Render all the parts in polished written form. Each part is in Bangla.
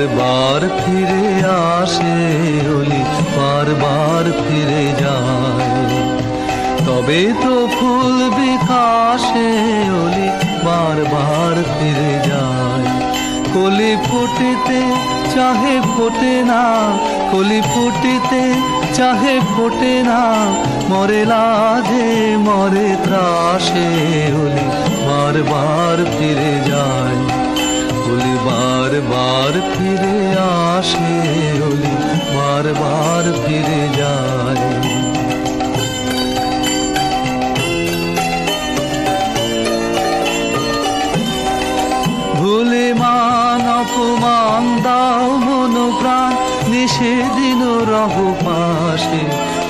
বারবার ফিরে আসে ওলি বারবার ফিরে যায়। তবে তো ফুল বিকাশে ওলি বারবার ফিরে যায়। কলি ফুটিতে চাহে ফোটে না, কলি ফুটিতে চাহে ফোটে না, মরে লাজে মরে ত্রাসে ওলি বারবার ফিরে যায়। ওলি বারবার ফিরে আসে ওলি বারবার ফিরে যায়। ভুলে মান অপমান দাও মন প্রাণ, নিষেদিন রহ পাশে।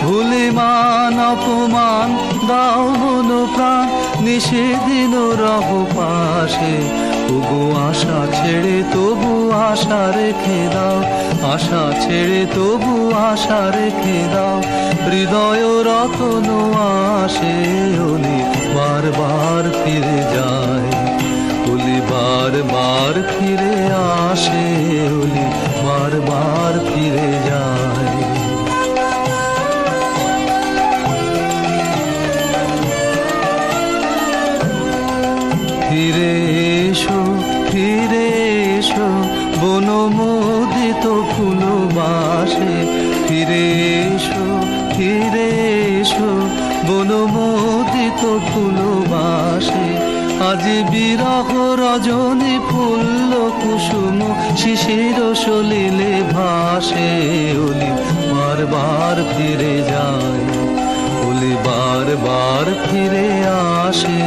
ভুলে মান অপমান দাও মন প্রাণ, নিষেদিন রহ পাশে। তবু আশা ছেড়ে তবু আশা রেখে দাও, আশা ছেড়ে তবু আশা রেখে দাও। হৃদয় রতন আসে ওলি বারবার ফিরে যায়। ওলি বারবার ফিরে আসে ওলি বারবার ফিরে যায়। ফিরে এসো বনমোদিত ফুলবাসে। ফিরে এসো বনমোদিত ফুলবাসে। আজ বিরহ রজনী ফুল্ল কুসুম শিশির সলিলে ভাসে ওলি বারবার ফিরে যায়। ওলি বারবার ফিরে আসে।